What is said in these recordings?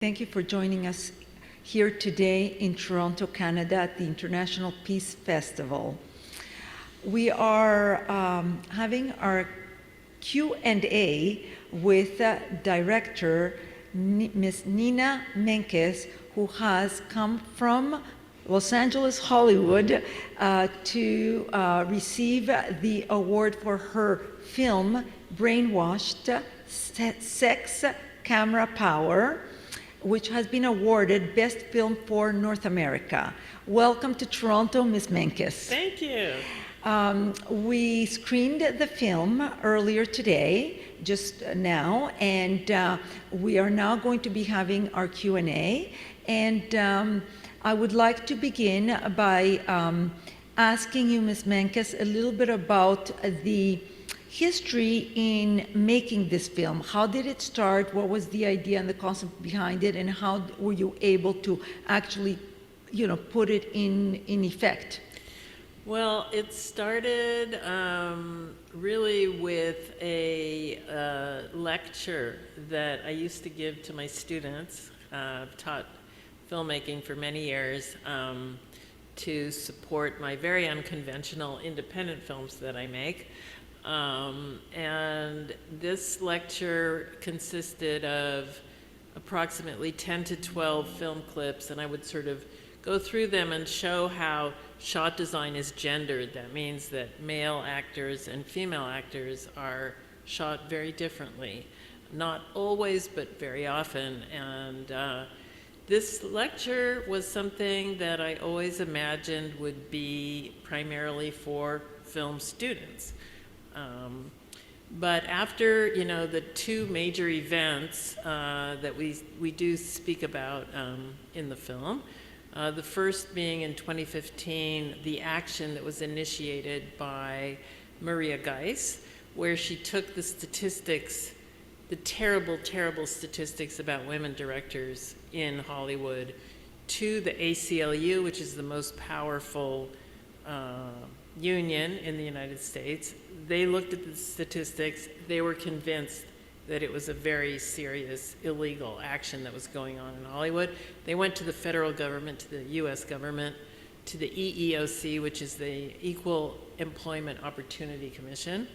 Thank you for joining us here today in Toronto, Canada at the International Peace Festival. We are having our Q&A with director Ms. Nina Menkes, who has come from Los Angeles, Hollywood, to receive the award for her film, Brainwashed, Sex, Camera Power, which has been awarded Best Film for North America. Welcome to Toronto, Ms. Menkes. Thank you. We screened the film earlier today, just now, and we are now going to be having our Q&A. And I would like to begin by asking you, Ms. Menkes, a little bit about the history in making this film. How did it start? What was the idea and the concept behind it? And how were you able to actually, put it in effect? Well, it started really with a lecture that I used to give to my students. I've taught filmmaking for many years to support my very unconventional independent films that I make. And this lecture consisted of approximately 10 to 12 film clips, and I would sort of go through them and show how shot design is gendered. That means that male actors and female actors are shot very differently. Not always, but very often. And this lecture was something that I always imagined would be primarily for film students. But after, the two major events that we do speak about in the film, the first being in 2015, the action that was initiated by Maria Geiss, where she took the statistics, the terrible, terrible statistics about women directors in Hollywood, to the ACLU, which is the most powerful union in the United States. They looked at the statistics. They were convinced that it was a very serious illegal action that was going on in Hollywood. They went to the federal government, to the US government, to the EEOC, which is the Equal Employment Opportunity Commission.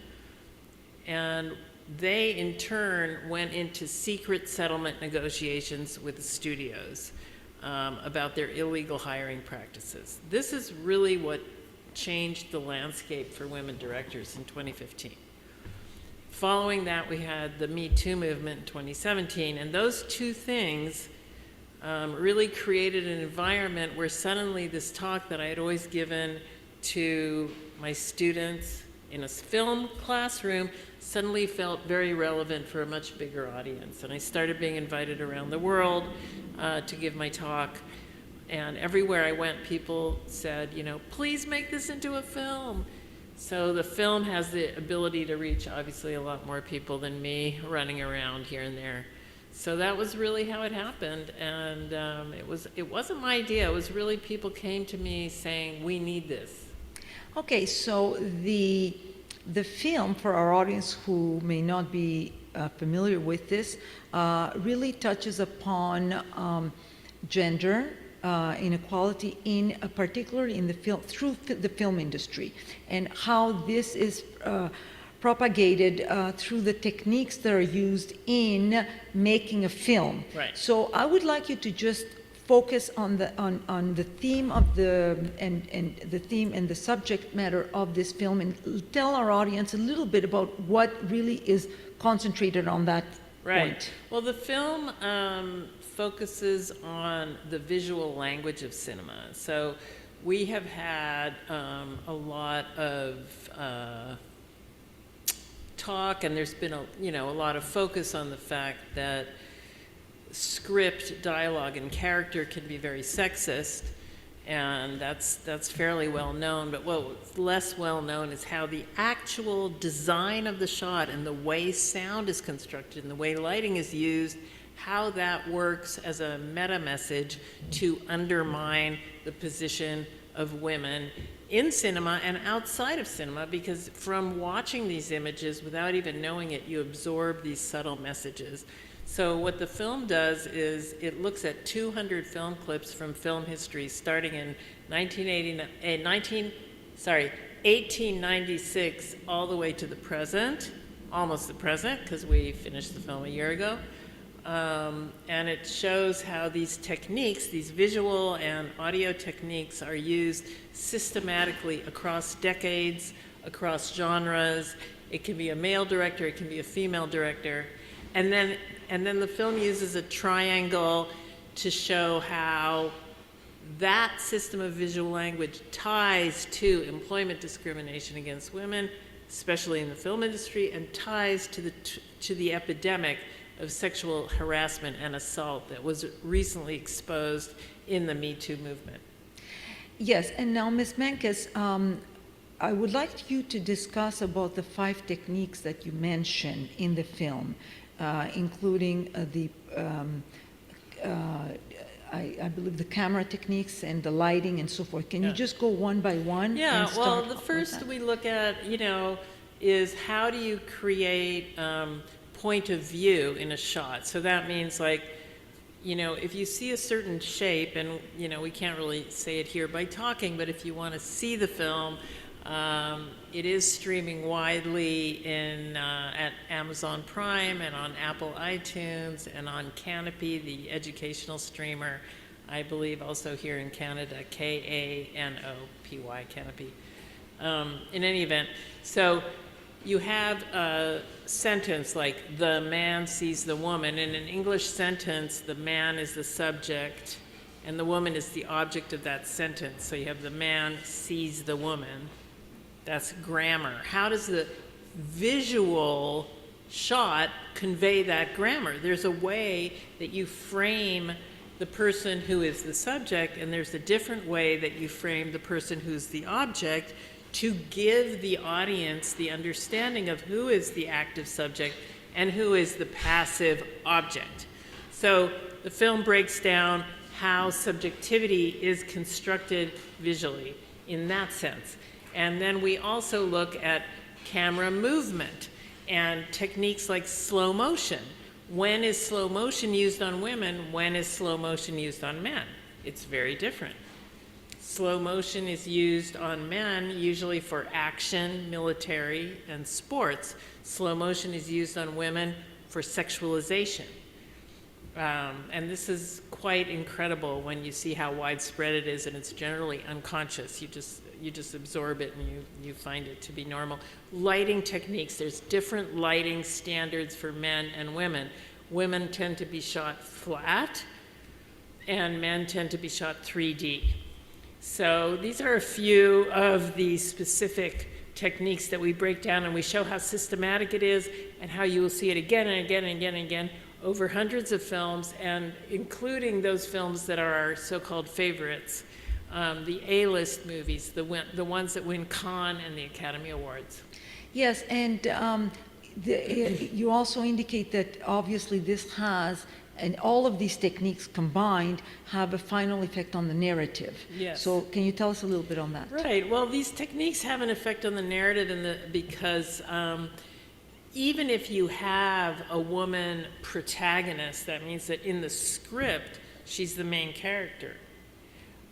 And they, in turn, went into secret settlement negotiations with the studios about their illegal hiring practices. This is really what changed the landscape for women directors in 2015. Following that, we had the MeToo movement in 2017, and those two things really created an environment where suddenly this talk that I had always given to my students in a film classroom suddenly felt very relevant for a much bigger audience. And I started being invited around the world to give my talk. And everywhere I went, people said, please make this into a film. So the film has the ability to reach, obviously, a lot more people than me running around here and there. So that was really how it happened. And it wasn't my idea. It was really people came to me saying, we need this. Okay, so the film, for our audience who may not be familiar with this, really touches upon gender inequality, particularly in the film, through the film industry, and how this is propagated through the techniques that are used in making a film. Right. So I would like you to just focus on the theme of the theme and the subject matter of this film, and tell our audience a little bit about what really is concentrated on that point. Well, the film focuses on the visual language of cinema. So we have had a lot of talk, and there's been a lot of focus on the fact that script, dialogue, and character can be very sexist, and that's fairly well known. But what's less well known is how the actual design of the shot and the way sound is constructed and the way lighting is used, how that works as a meta message to undermine the position of women in cinema and outside of cinema, because from watching these images without even knowing it, you absorb these subtle messages. So what the film does is it looks at 200 film clips from film history starting in 1896 all the way to the present, almost the present, because we finished the film a year ago. And it shows how these techniques, these visual and audio techniques, are used systematically across decades, across genres. It can be a male director, it can be a female director. And then the film uses a triangle to show how that system of visual language ties to employment discrimination against women, especially in the film industry, and ties to the epidemic of sexual harassment and assault that was recently exposed in the MeToo movement. Yes, and now Ms. Menkes, I would like you to discuss about the 5 techniques that you mentioned in the film, including I believe the camera techniques and the lighting and so forth. Can you just go one by one? Yeah, and well, start the with first that? we look at, is how do you create point of view in a shot? So that means, like, if you see a certain shape, and, we can't really say it here by talking, but if you want to see the film, it is streaming widely at Amazon Prime and on Apple iTunes and on Canopy, the educational streamer, I believe also here in Canada, Kanopy, Canopy. In any event, so you have a sentence like, the man sees the woman. In an English sentence, the man is the subject and the woman is the object of that sentence. So you have the man sees the woman. That's grammar. How does the visual shot convey that grammar? There's a way that you frame the person who is the subject, and there's a different way that you frame the person who's the object to give the audience the understanding of who is the active subject and who is the passive object. So the film breaks down how subjectivity is constructed visually in that sense. And then we also look at camera movement and techniques like slow motion. When is slow motion used on women? When is slow motion used on men? It's very different. Slow motion is used on men usually for action, military, and sports. Slow motion is used on women for sexualization. And this is quite incredible when you see how widespread it is, and it's generally unconscious. You just absorb it and you find it to be normal. Lighting techniques, there's different lighting standards for men and women. Women tend to be shot flat, and men tend to be shot 3D. So these are a few of the specific techniques that we break down, and we show how systematic it is and how you will see it again and again and again and again over hundreds of films, and including those films that are our so-called favorites, the A-list movies, the ones that win Cannes and the Academy Awards. Yes, and you also indicate that obviously this has, and all of these techniques combined have a final effect on the narrative. Yes. So can you tell us a little bit on that? Right. Well, these techniques have an effect on the narrative because even if you have a woman protagonist, that means that in the script, she's the main character.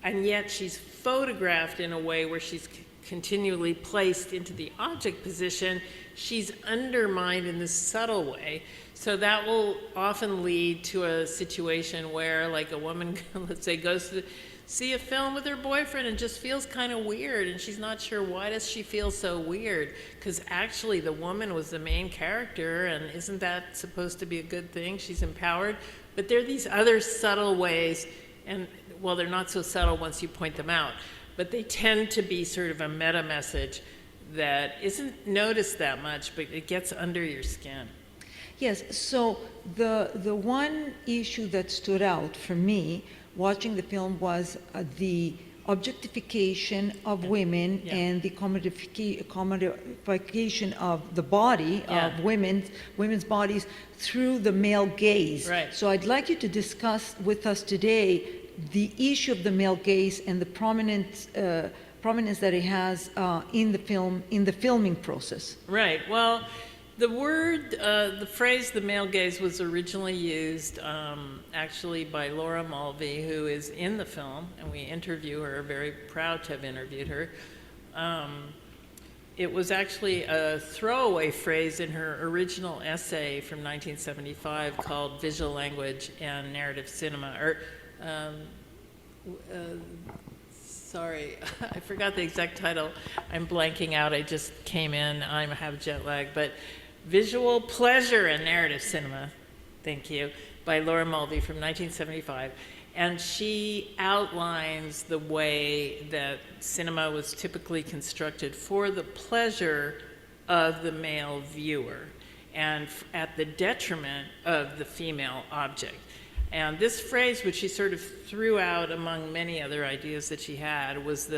And yet she's photographed in a way where she's continually placed into the object position. She's undermined in this subtle way. So that will often lead to a situation where, like, a woman, let's say, goes to see a film with her boyfriend and just feels kind of weird, and she's not sure why does she feel so weird, because actually the woman was the main character, and isn't that supposed to be a good thing? She's empowered. But there are these other subtle ways, and well, they're not so subtle once you point them out, but they tend to be sort of a meta message that isn't noticed that much, but it gets under your skin. Yes, so the one issue that stood out for me watching the film was the objectification of women and the commodification of the body of women's bodies through the male gaze. Right. So I'd like you to discuss with us today the issue of the male gaze and the prominence that it has in the filming process. Right. Well, The phrase "the male gaze" was originally used actually by Laura Mulvey, who is in the film, and we interview her, very proud to have interviewed her. It was actually a throwaway phrase in her original essay from 1975 called Visual Language and Narrative Cinema, or sorry, I forgot the exact title. I'm blanking out. I just came in. I have jet lag. But Visual Pleasure and Narrative Cinema, thank you, by Laura Mulvey from 1975. And she outlines the way that cinema was typically constructed for the pleasure of the male viewer and at the detriment of the female object. And this phrase, which she sort of threw out among many other ideas that she had, was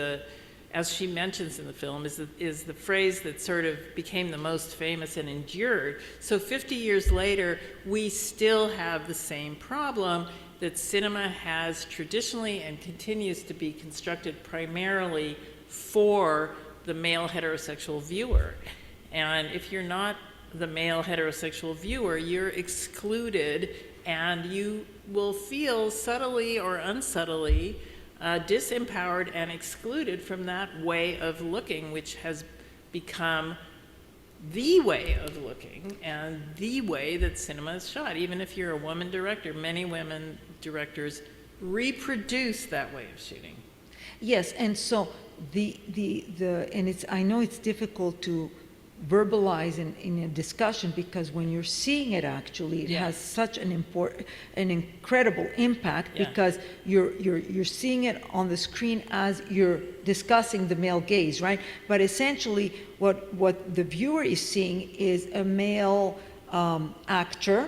as she mentions in the film, is the phrase that sort of became the most famous and endured. So 50 years later, we still have the same problem, that cinema has traditionally and continues to be constructed primarily for the male heterosexual viewer. And if you're not the male heterosexual viewer, you're excluded, and you will feel subtly or unsubtly disempowered and excluded from that way of looking, which has become the way of looking and the way that cinema is shot. Even if you're a woman director, many women directors reproduce that way of shooting. Yes, and so and it's, I know it's difficult to verbalize in a discussion, because when you're seeing it, actually it has such an incredible impact, because you're seeing it on the screen as you're discussing the male gaze, right? But essentially what the viewer is seeing is a male actor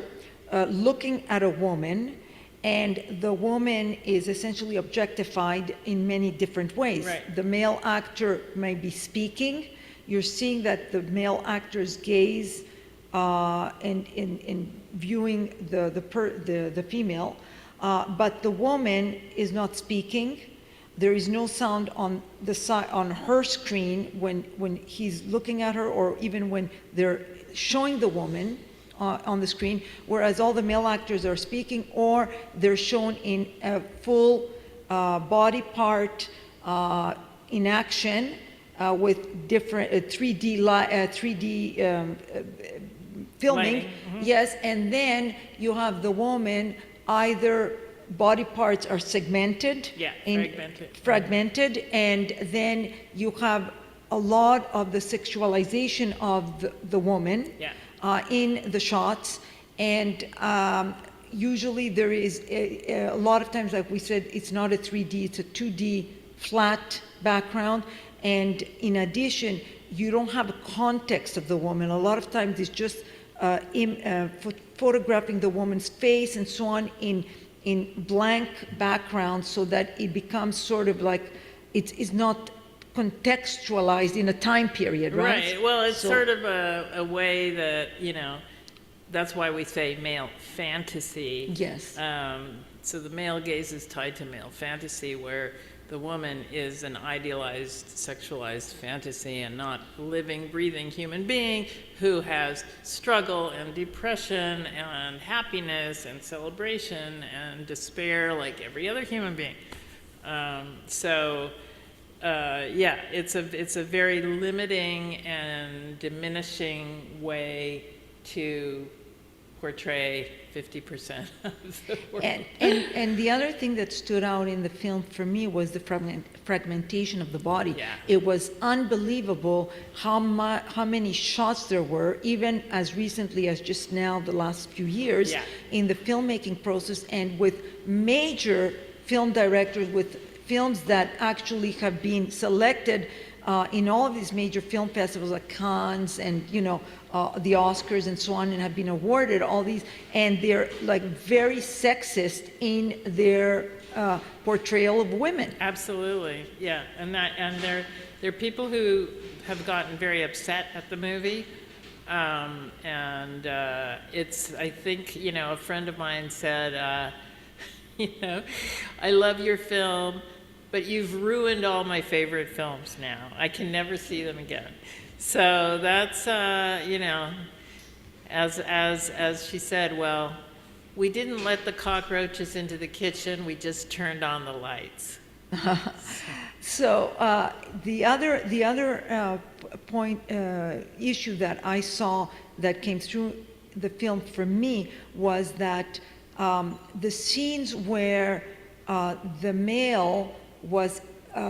looking at a woman, and the woman is essentially objectified in many different ways. Right. The male actor may be speaking. You're seeing that the male actor's gaze in viewing the female, but the woman is not speaking. There is no sound on the side on her screen when he's looking at her, or even when they're showing the woman on the screen. Whereas all the male actors are speaking, or they're shown in a full body part in action. With different 3D filming, mm-hmm. Yes, and then you have the woman, either body parts are segmented, fragmented, and then you have a lot of the sexualization of the woman in the shots, and usually there is a lot of times, like we said, it's not a 3D, it's a 2D flat background. And in addition, you don't have a context of the woman. A lot of times it's just photographing the woman's face and so on in blank background, so that it becomes sort of like it's not contextualized in a time period, right? Right. Well, it's sort of a way that, that's why we say male fantasy. Yes. So the male gaze is tied to male fantasy, where the woman is an idealized, sexualized fantasy, and not living, breathing human being who has struggle and depression and happiness and celebration and despair like every other human being. It's a very limiting and diminishing way to portray 50% of the world. And the other thing that stood out in the film for me was the fragmentation of the body. Yeah. It was unbelievable how many shots there were, even as recently as just now, the last few years, in the filmmaking process, and with major film directors, with films that actually have been selected in all of these major film festivals like Cannes and the Oscars and so on, and have been awarded all these, and they're like very sexist in their portrayal of women. Absolutely, yeah, and there are people who have gotten very upset at the movie, it's, I think, a friend of mine said, I love your film, but you've ruined all my favorite films now. I can never see them again. So that's, as she said, well, we didn't let the cockroaches into the kitchen, we just turned on the lights. So the other point issue that I saw that came through the film for me was that the scenes where the male was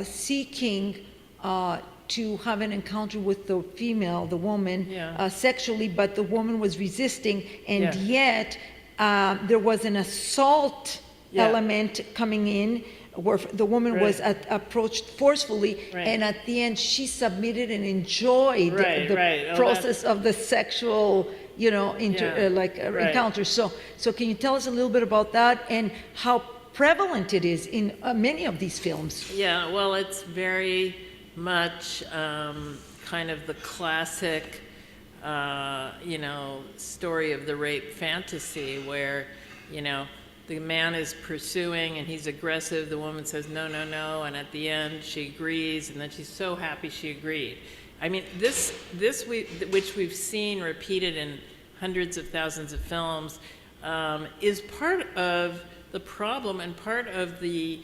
seeking to have an encounter with the female, the woman, sexually, but the woman was resisting, and yet there was an assault element coming in where the woman was approached forcefully, and at the end she submitted and enjoyed the process of the sexual, you know, encounter. So can you tell us a little bit about that and how prevalent it is in many of these films? Yeah, well, it's very much kind of the classic, you know, story of the rape fantasy where, you know, the man is pursuing and he's aggressive, the woman says no, no, no, and at the end she agrees, and then she's so happy she agreed. I mean, which we've seen repeated in hundreds of thousands of films, is part of the problem and part of the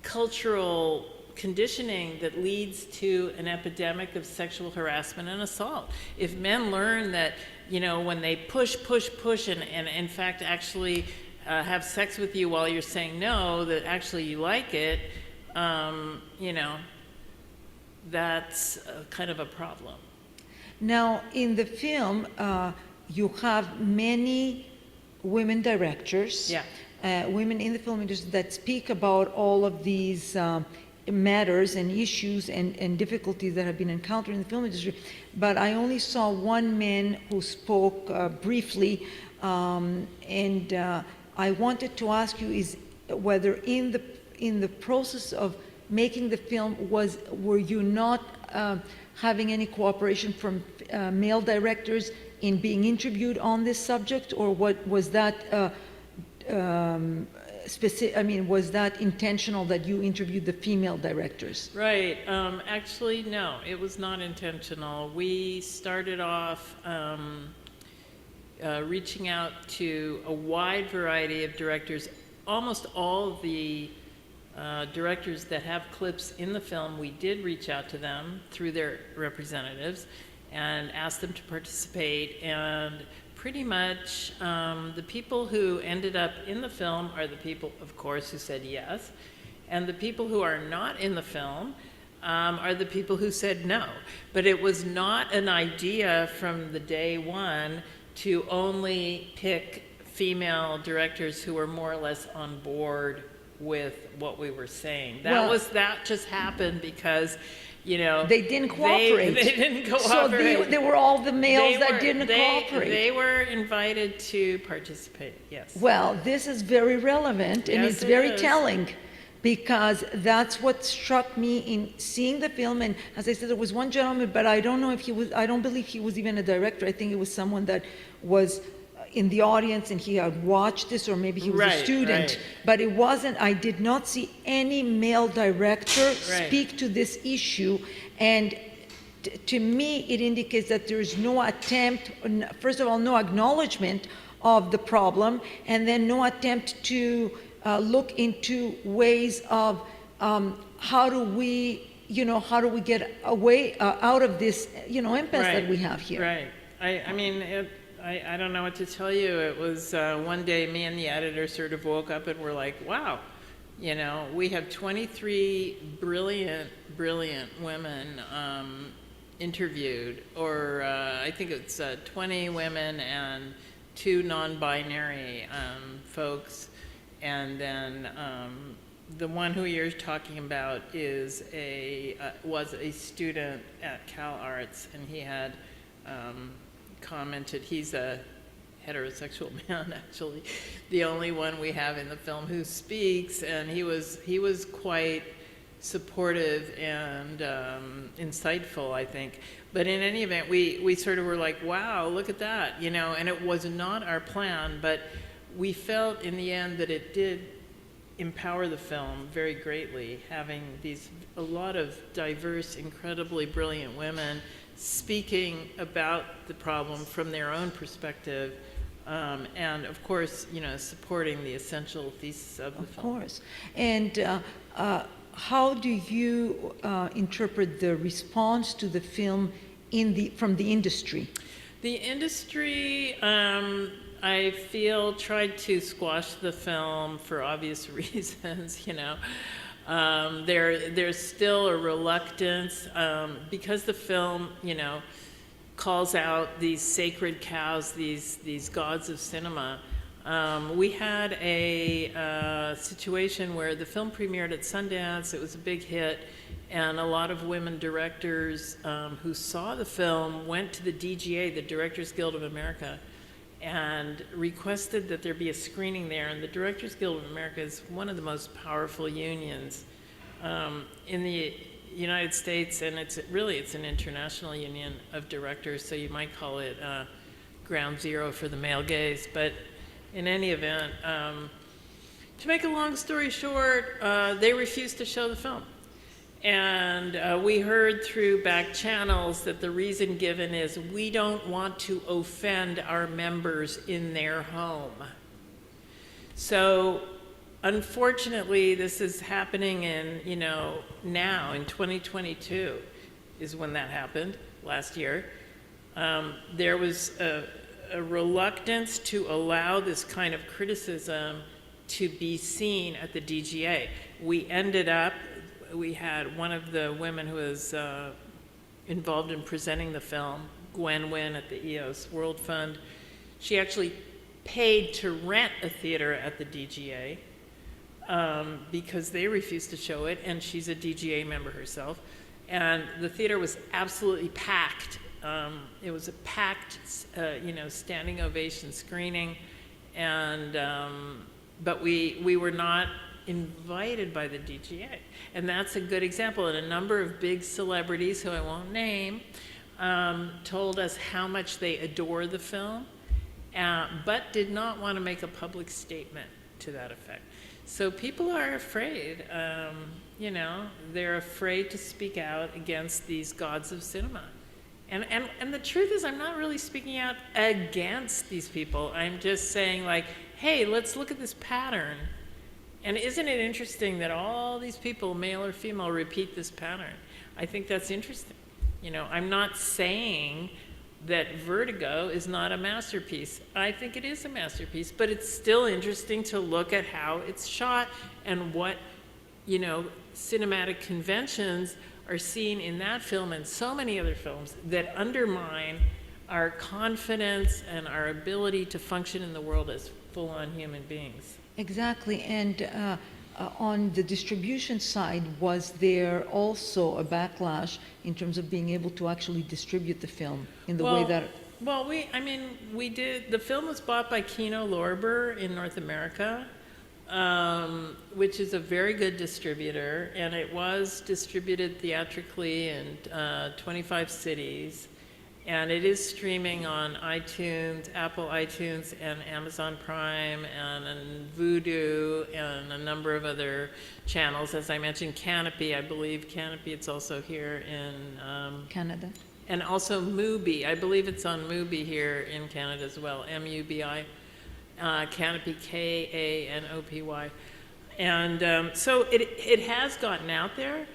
cultural conditioning that leads to an epidemic of sexual harassment and assault. If men learn that, you know, when they push, and in fact actually have sex with you while you're saying no, that actually you like it, you know, that's kind of a problem. Now, in the film, you have many women directors, women in the film industry that speak about all of these matters and issues and difficulties that have been encountered in the film industry, but I only saw one man who spoke briefly, and I wanted to ask you is whether in the process of making the film were you not having any cooperation from male directors in being interviewed on this subject, or what was that I mean, was that intentional that you interviewed the female directors? Right. Actually, no, it was not intentional. We started off reaching out to a wide variety of directors. Almost all of the directors that have clips in the film, we did reach out to them through their representatives and asked them to participate, and pretty much the people who ended up in the film are the people, of course, who said yes, and the people who are not in the film are the people who said no. But it was not an idea from the day one to only pick female directors who were more or less on board with what we were saying. That just happened because, you know, they didn't cooperate. They didn't cooperate. So they were all the males that didn't cooperate. They were invited to participate, yes. Well, this is very relevant, and it's very telling, because that's what struck me in seeing the film. And as I said, there was one gentleman, but I don't know if he was, I don't believe he was even a director. I think it was someone that was in the audience and he had watched this, or maybe he was a student, but it wasn't, I did not see any male director speak to this issue. And to me, it indicates that there is no attempt, first of all, no acknowledgement of the problem, and then no attempt to look into ways of how do we get away out of this, you know, impasse that we have here. Right. I mean, I don't know what to tell you. It was one day me and the editor sort of woke up and we're like, wow, you know, we have 23 brilliant women interviewed, or I think it's 20 women and 2 non-binary folks, and then the one who you're talking about is was a student at Cal Arts, and he had commented, he's a heterosexual man, actually, the only one we have in the film who speaks, and he was quite supportive and insightful, I think. But in any event, we sort of were like, wow, look at that, you know, and it was not our plan, but we felt in the end that it did empower the film very greatly, having a lot of diverse, incredibly brilliant women speaking about the problem from their own perspective, and of course, supporting the essential thesis of the film. Of course. And how do you interpret the response to the film from the industry? The industry, I feel, tried to squash the film for obvious reasons, There's still a reluctance, because the film, calls out these sacred cows, these gods of cinema. We had a situation where the film premiered at Sundance. It was a big hit, and a lot of women directors who saw the film went to the DGA, the Directors Guild of America, and requested that there be a screening there. And the Directors Guild of America is one of the most powerful unions in the United States, and it's an international union of directors, so you might call it ground zero for the male gaze. But in any event, to make a long story short, they refused to show the film. And we heard through back channels that the reason given is, we don't want to offend our members in their home. So unfortunately, this is happening in, now in 2022 is when that happened, last year. There was a reluctance to allow this kind of criticism to be seen at the DGA. We had one of the women who was involved in presenting the film, Gwen Wynn at the EOS World Fund. She actually paid to rent a theater at the DGA because they refused to show it, and she's a DGA member herself. And the theater was absolutely packed. It was a packed, standing ovation screening, and but we were not invited by the DGA. And that's a good example. And a number of big celebrities, who I won't name, told us how much they adore the film, but did not want to make a public statement to that effect. So people are afraid, they're afraid to speak out against these gods of cinema. And the truth is, I'm not really speaking out against these people. I'm just saying, like, hey, let's look at this pattern. And isn't it interesting that all these people, male or female, repeat this pattern? I think that's interesting. I'm not saying that Vertigo is not a masterpiece. I think it is a masterpiece, but it's still interesting to look at how it's shot and what, cinematic conventions are seen in that film and so many other films that undermine our confidence and our ability to function in the world as full-on human beings. Exactly. And on the distribution side, was there also a backlash in terms of being able to actually distribute the film in the way that... Well, we did. The film was bought by Kino Lorber in North America, which is a very good distributor, and it was distributed theatrically in 25 cities. And it is streaming on iTunes, Apple iTunes, and Amazon Prime, and Vudu, and a number of other channels. As I mentioned, Canopy, I believe Canopy, it's also here in... Canada. And also Mubi. I believe it's on Mubi here in Canada as well, M-U-B-I. Canopy, K-A-N-O-P-Y. And so it has gotten out there.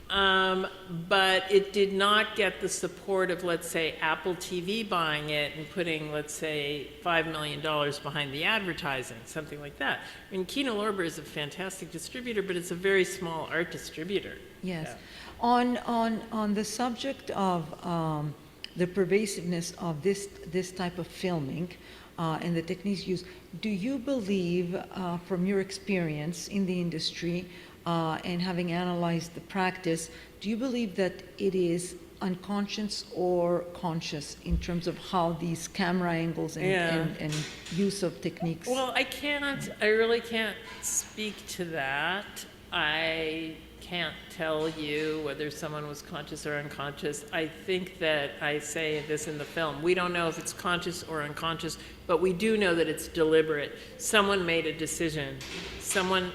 But it did not get the support of, let's say, Apple TV buying it and putting, let's say, $5 million behind the advertising, something like that. I mean, Kino Lorber is a fantastic distributor, but it's a very small art distributor. Yes. Yeah. On the subject of the pervasiveness of this type of filming and the techniques used, do you believe, from your experience in the industry, and having analyzed the practice, do you believe that it is unconscious or conscious in terms of how these camera angles and use of techniques? Well, I really can't speak to that. I can't tell you whether someone was conscious or unconscious. I think that I say this in the film. We don't know if it's conscious or unconscious, but we do know that it's deliberate. Someone made a decision. Someone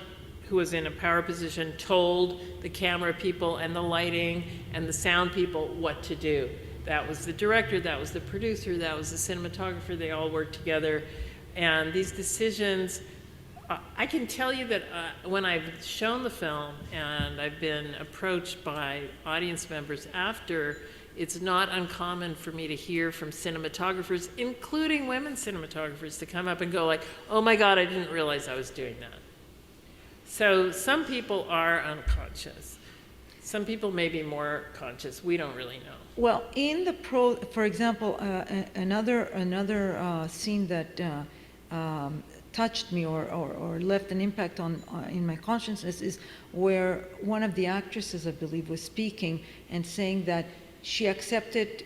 who was in a power position told the camera people and the lighting and the sound people what to do. that was the director, that was the producer, that was the cinematographer. They all worked together. And these decisions, I can tell you that when I've shown the film and I've been approached by audience members after, it's not uncommon for me to hear from cinematographers, including women cinematographers, to come up and go like, oh my God, I didn't realize I was doing that. So some people are unconscious. Some people may be more conscious. We don't really know. Well, in the for example, another scene that touched me or left an impact on in my consciousness is where one of the actresses, I believe, was speaking and saying that she accepted,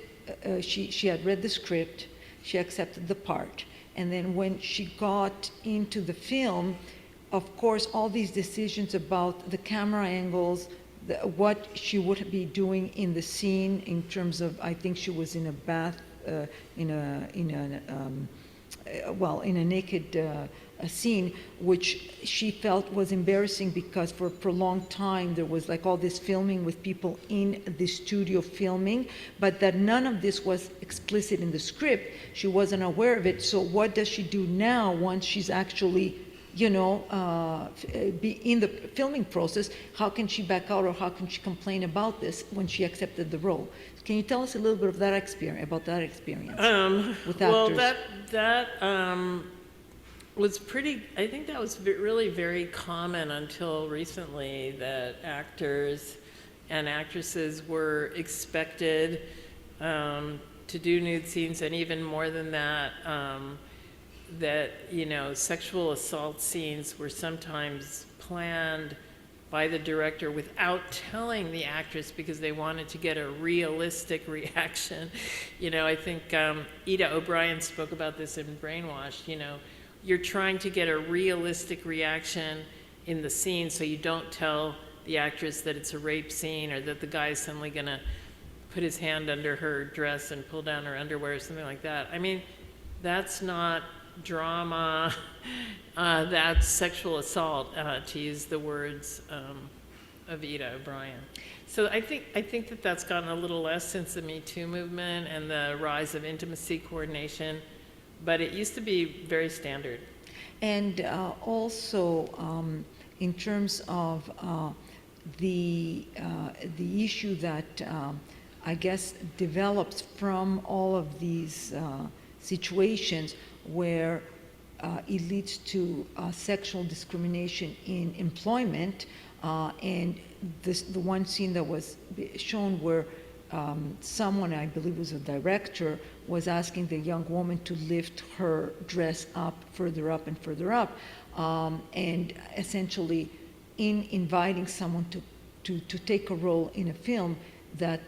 she had read the script, she accepted the part, and then when she got into the film, of course, all these decisions about the camera angles, what she would be doing in the scene in terms of, I think she was in a bath, in a naked scene, which she felt was embarrassing because for a prolonged time there was like all this filming with people in the studio filming, but that none of this was explicit in the script. She wasn't aware of it. So what does she do now once she's actually, you know, be in the filming process? How can she back out, or how can she complain about this when she accepted the role? Can you tell us a little bit of that experience, with actors? Well, that was pretty, I think that was really very common until recently, that actors and actresses were expected to do nude scenes, and even more than that, that, you know, sexual assault scenes were sometimes planned by the director without telling the actress because they wanted to get a realistic reaction. You know, I think Ida O'Brien spoke about this in Brainwashed. You know, you're trying to get a realistic reaction in the scene, so you don't tell the actress that it's a rape scene, or that the guy's suddenly gonna put his hand under her dress and pull down her underwear or something like that. I mean, that's not drama, that's sexual assault, to use the words of Ida O'Brien. So I think that that's gotten a little less since the MeToo movement and the rise of intimacy coordination, but it used to be very standard. And also, in terms of the issue that I guess develops from all of these situations where it leads to sexual discrimination in employment, and the one scene that was shown where someone, I believe was a director, was asking the young woman to lift her dress up and further up, and essentially in inviting someone to take a role in a film, that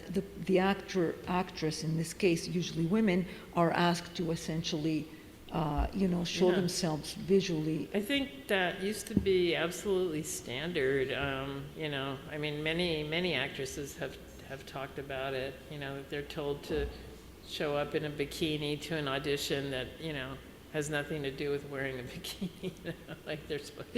the actress, in this case usually women, are asked to essentially you know, show themselves visually. I think that used to be absolutely standard. You know, I mean, many actresses have talked about it. You know, they're told to show up in a bikini to an audition that, you know, has nothing to do with wearing a bikini. You know, like they're supposed.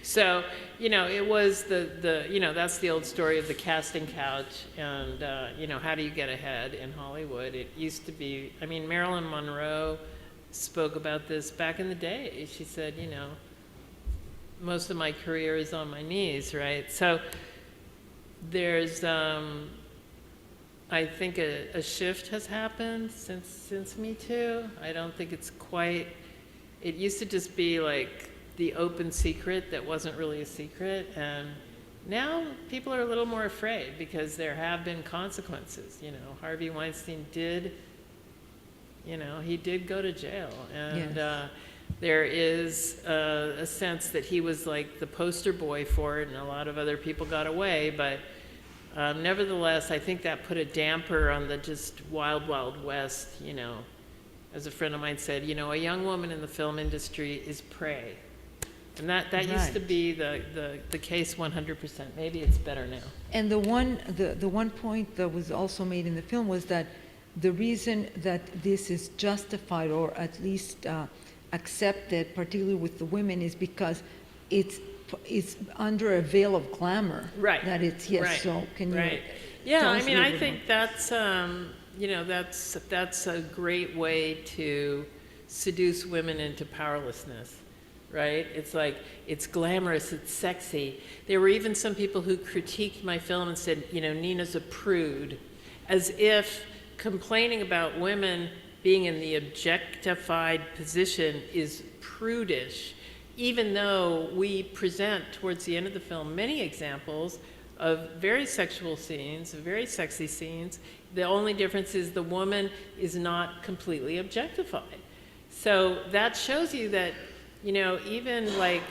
So, you know, it was the you know, that's the old story of the casting couch, and you know, how do you get ahead in Hollywood? It used to be. I mean, Marilyn Monroe spoke about this back in the day. She said, you know, most of my career is on my knees, right? So there's, I think a shift has happened since MeToo. I don't think it's quite, it used to just be like the open secret that wasn't really a secret, and now people are a little more afraid because there have been consequences. You know, Harvey Weinstein did, you know, he did go to jail, and yes. There is a sense that he was like the poster boy for it, and a lot of other people got away, but nevertheless, I think that put a damper on the just wild, wild west. You know, as a friend of mine said, you know, a young woman in the film industry is prey, and that right. Used to be the case 100%. Maybe it's better now. And the one point that was also made in the film was that the reason that this is justified, or at least accepted, particularly with the women, is because it's under a veil of glamour. Right. That it's, yes, right. So can you... Right. Yeah, I mean, I think that's, you know, that's a great way to seduce women into powerlessness, right? It's like, it's glamorous, it's sexy. There were even some people who critiqued my film and said, you know, Nina's a prude, as if complaining about women being in the objectified position is prudish, even though we present towards the end of the film many examples of very sexual scenes, very sexy scenes. The only difference is the woman is not completely objectified. So that shows you that, you know, even like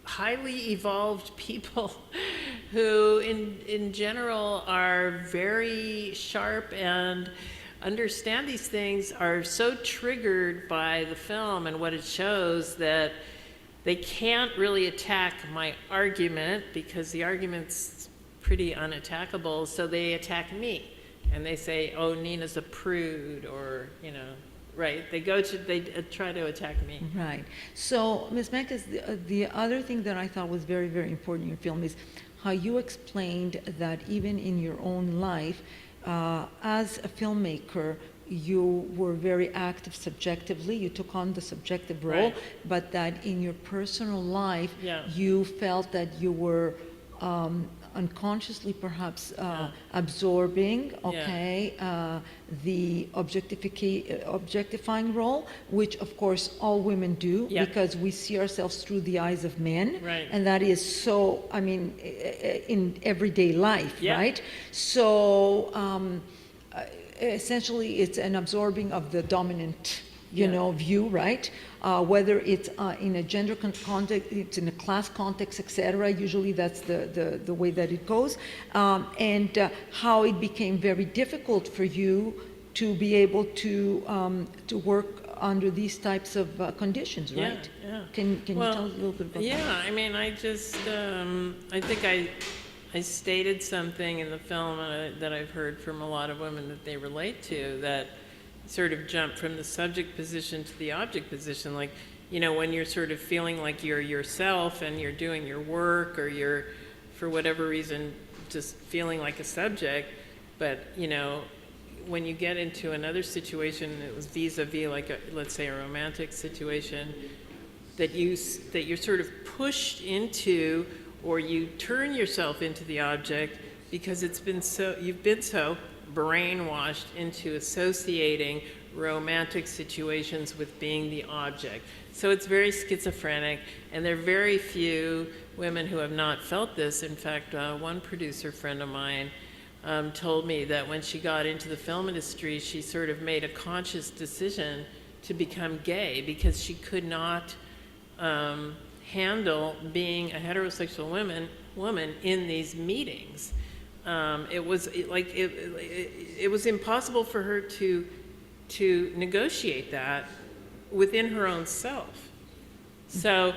highly evolved people who in general are very sharp and understand these things are so triggered by the film and what it shows that they can't really attack my argument because the argument's pretty unattackable, so they attack me. And they say, oh, Nina's a prude, or, you know, right? They try to attack me. Right. So, Ms. Menkes, the other thing that I thought was very, very important in your film is how you explained that even in your own life, as a filmmaker, you were very active subjectively, you took on the subjective role, Right. but that in your personal life, Yeah. you felt that you were unconsciously perhaps absorbing, okay, the objectifying role, which of course all women do, Yeah. because we see ourselves through the eyes of men, Right. and that is so, I mean, in everyday life, Yeah. right? So essentially it's an absorbing of the dominant, you Yeah. know, view, right? Whether it's in a gender context, it's in a class context, etc. Usually that's the way that it goes. And how it became very difficult for you to be able to work under these types of conditions, Yeah, right? yeah. Can you Well, tell us a little bit about that? Yeah, I mean, I just, I think I stated something in the film that I've heard from a lot of women that they relate to, that sort of jump from the subject position to the object position. Like, you know, when you're sort of feeling like you're yourself and you're doing your work, or you're, for whatever reason, just feeling like a subject, but, you know, when you get into another situation, it was vis-a-vis, like let's say a romantic situation, that you're sort of pushed into, or you turn yourself into the object because you've been so brainwashed into associating romantic situations with being the object. So it's very schizophrenic, and there are very few women who have not felt this. In fact, one producer friend of mine told me that when she got into the film industry, she sort of made a conscious decision to become gay because she could not handle being a heterosexual woman in these meetings. It was impossible for her to negotiate that within her own self. So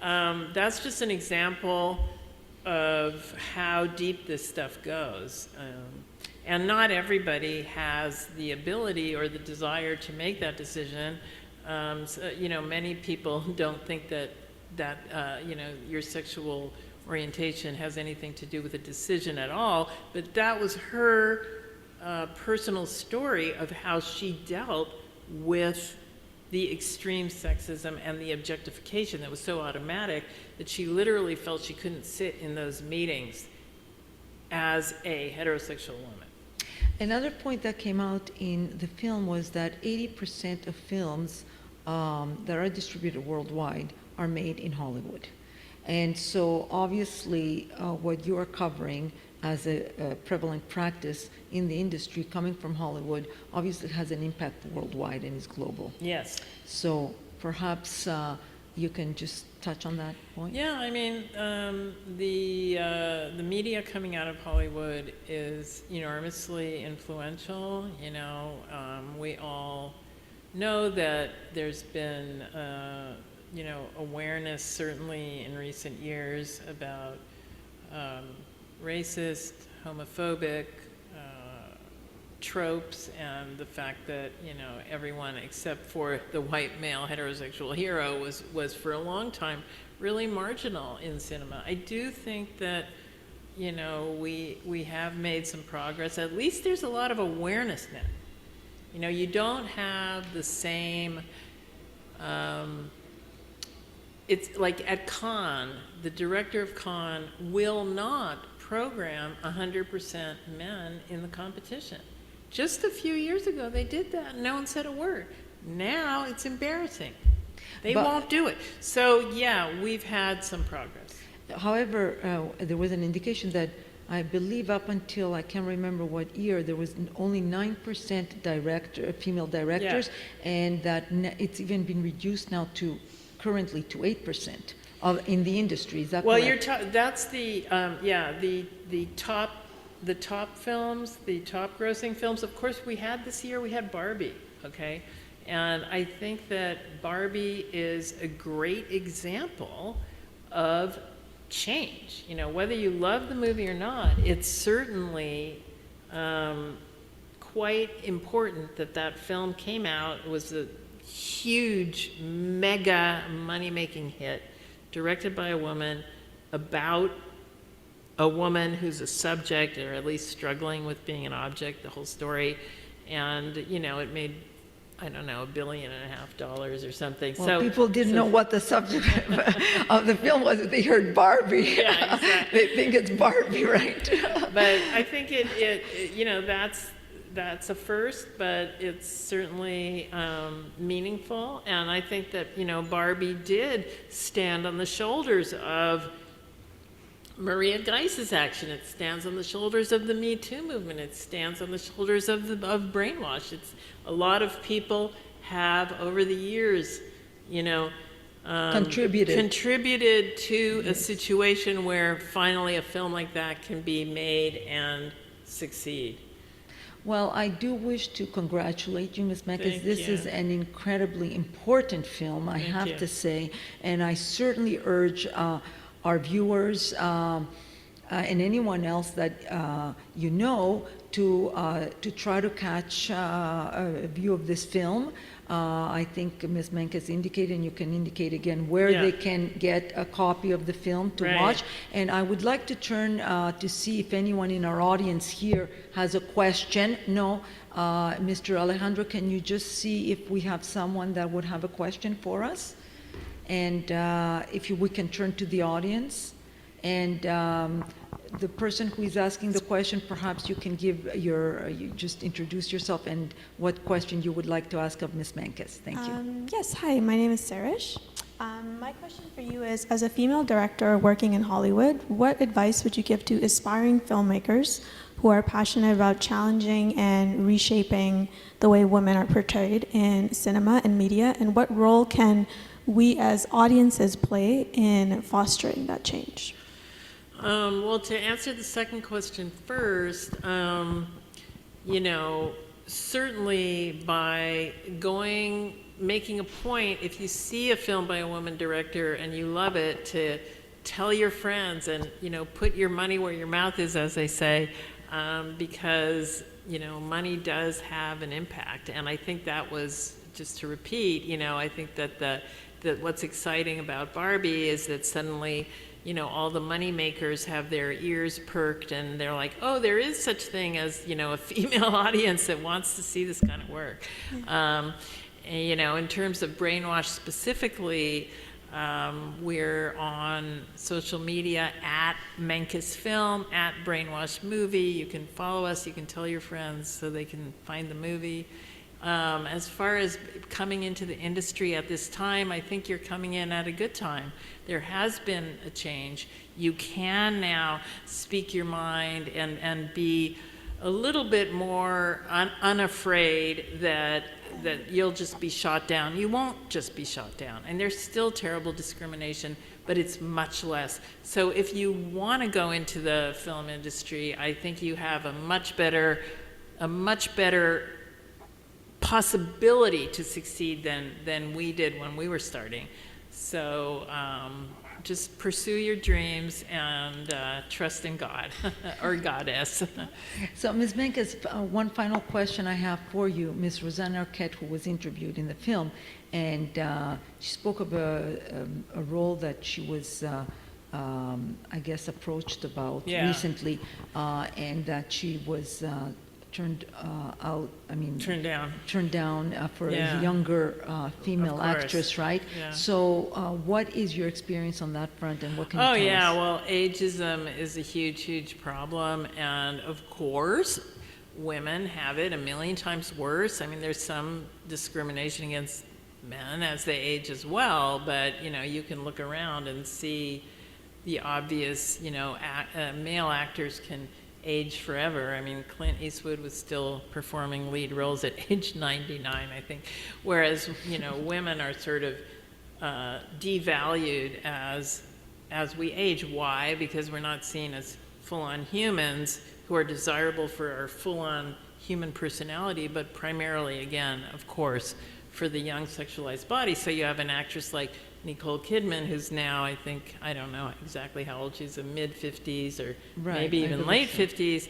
that's just an example of how deep this stuff goes. And not everybody has the ability or the desire to make that decision. So, you know, many people don't think that you know, your sexual orientation has anything to do with a decision at all, but that was her personal story of how she dealt with the extreme sexism and the objectification that was so automatic that she literally felt she couldn't sit in those meetings as a heterosexual woman. Another point that came out in the film was that 80% of films that are distributed worldwide are made in Hollywood. And so obviously what you are covering as a prevalent practice in the industry coming from Hollywood obviously has an impact worldwide and is global. Yes. So perhaps you can just touch on that point? Yeah, I mean, the media coming out of Hollywood is enormously influential. You know, we all know that there's been you know, awareness certainly in recent years about racist, homophobic tropes, and the fact that, you know, everyone except for the white male heterosexual hero was for a long time really marginal in cinema. I do think that you know, we have made some progress. At least there's a lot of awareness now. You know, you don't have the same, it's like at Cannes, the director of Cannes will not program 100% men in the competition. Just a few years ago, they did that, and no one said a word. Now it's embarrassing. They won't do it. So yeah, we've had some progress. However, there was an indication that I believe up until, I can't remember what year, there was only 9% female directors, and that it's even been reduced now to currently to 8% in the industry. Is that correct? Well, that's the top films, the top grossing films. Of course, we had Barbie, okay? And I think that Barbie is a great example of change. You know, whether you love the movie or not, it's certainly quite important that that film came out. It was a huge, mega money-making hit, directed by a woman, about a woman who's a subject, or at least struggling with being an object, the whole story. And, you know, it made, I don't know, $1.5 billion or something. Well, so people didn't know what the subject of the film was. They heard Barbie. Yeah, exactly. They think it's Barbie, right? But I think it you know, that's a first, but it's certainly meaningful. And I think that, you know, Barbie did stand on the shoulders of Maria Geis's action. It stands on the shoulders of the MeToo movement. It stands on the shoulders of Brainwashed. It's a lot of people have over the years, you know, contributed to a situation where finally a film like that can be made and succeed. Well, I do wish to congratulate you, Ms. Menkes. This is an incredibly important film, I have to say, and I certainly urge our viewers and anyone else that you know to try to catch a view of this film. I think Ms. Menkes indicated, and you can indicate again, where they can get a copy of the film to watch. And I would like to turn to see if anyone in our audience here has a question. No, Mr. Alejandro, can you just see if we have someone that would have a question for us? And we can turn to the audience. And the person who is asking the question, perhaps you can give you just introduce yourself and what question you would like to ask of Ms. Menkes. Thank you. Yes, hi, my name is Sarish. My question for you is, as a female director working in Hollywood, what advice would you give to aspiring filmmakers who are passionate about challenging and reshaping the way women are portrayed in cinema and media, and what role can we as audiences play in fostering that change? Well, to answer the second question first, you know, certainly by making a point, if you see a film by a woman director and you love it, to tell your friends and, you know, put your money where your mouth is, as they say, because, you know, money does have an impact. And I think that was, just to repeat, you know, I think that what's exciting about Barbie is that suddenly, you know, all the money makers have their ears perked and they're like, oh, there is such thing as, you know, a female audience that wants to see this kind of work. And, you know, in terms of Brainwashed specifically, we're on social media at Menkes Film, at Brainwashed Movie. You can follow us, you can tell your friends so they can find the movie. As far as coming into the industry at this time, I think you're coming in at a good time. There has been a change. You can now speak your mind and be a little bit more unafraid that you'll just be shot down. You won't just be shot down. And there's still terrible discrimination, but it's much less. So if you want to go into the film industry, I think you have a much better possibility to succeed than we did when we were starting. So just pursue your dreams and trust in God or goddess. So Ms. Menkes, one final question I have for you. Ms. Rosanna Arquette, who was interviewed in the film, and she spoke of a role that she was I guess, approached about Yeah. recently, and that she was turned out, Turned down. turned down for Yeah. a younger female course. actress, right? Yeah. So what is your experience on that front, and what can you Oh, tell yeah, us? well, ageism is a huge, huge problem, and of course, women have it a million times worse. I mean, there's some discrimination against men as they age as well, but, you know, you can look around and see the obvious, you know, male actors can age forever. I mean, Clint Eastwood was still performing lead roles at age 99, I think, whereas, you know, women are sort of devalued as we age. Why? Because we're not seen as full-on humans who are desirable for our full-on human personality, but primarily, again, of course, for the young sexualized body. So you have an actress like Nicole Kidman, who's now, I think, I don't know exactly how old, she's in mid-50s or Right, maybe I even believe late so. 50s,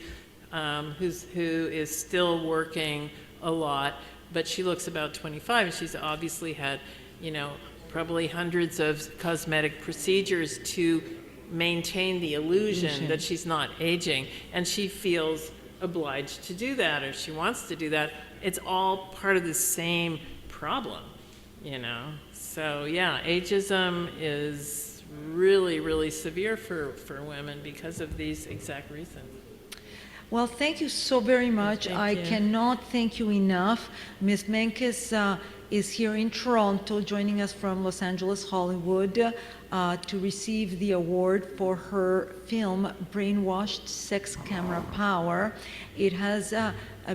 who is still working a lot, but she looks about 25, and she's obviously had, you know, probably hundreds of cosmetic procedures to maintain the illusion that she's not aging, and she feels obliged to do that, or she wants to do that. It's all part of the same problem, you know? So yeah, ageism is really, really severe for women because of these exact reasons. Well, thank you so very much. Thank I you. cannot thank you enough. Ms. Menkes is here in Toronto, joining us from Los Angeles, Hollywood, to receive the award for her film, Brainwashed, Sex Camera Power. It has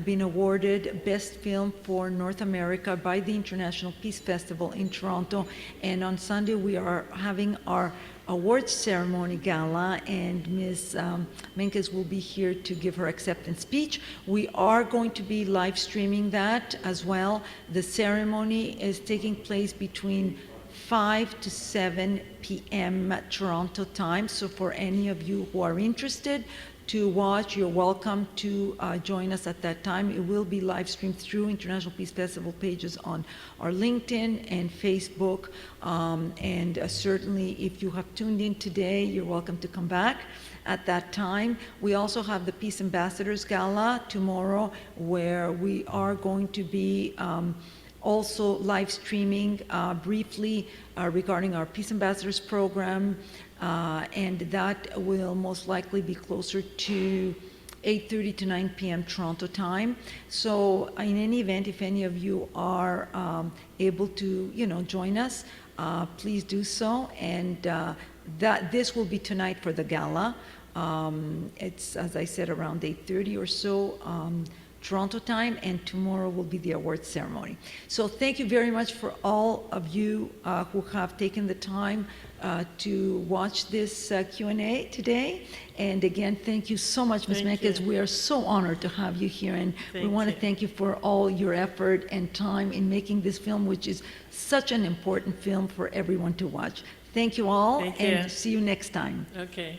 been awarded Best Film for North America by the International Peace Festival in Toronto. And on Sunday, we are having our awards ceremony gala, and Ms. Menkes will be here to give her acceptance speech. We are going to be live streaming that as well. The ceremony is taking place between 5 to 7 p.m. Toronto time. So for any of you who are interested to watch, you're welcome to join us at that time. It will be live streamed through International Peace Festival pages on our LinkedIn and Facebook. Certainly, if you have tuned in today, you're welcome to come back at that time. We also have the Peace Ambassadors Gala tomorrow, where we are going to be also live streaming briefly regarding our Peace Ambassadors program, and that will most likely be closer to 8:30 to 9 p.m. Toronto time. So in any event, if any of you are able to, you know, join us, please do so. And this will be tonight for the gala. It's, as I said, around 8:30 or so. Toronto time, and tomorrow will be the awards ceremony. So thank you very much for all of you who have taken the time to watch this Q&A today. And again, thank you so much, Ms. Thank Menkes. you. We are so honored to have you here, and we Thank want to you. thank you for all your effort and time in making this film, which is such an important film for everyone to watch. Thank you all, Thank and you. see you next time. Okay.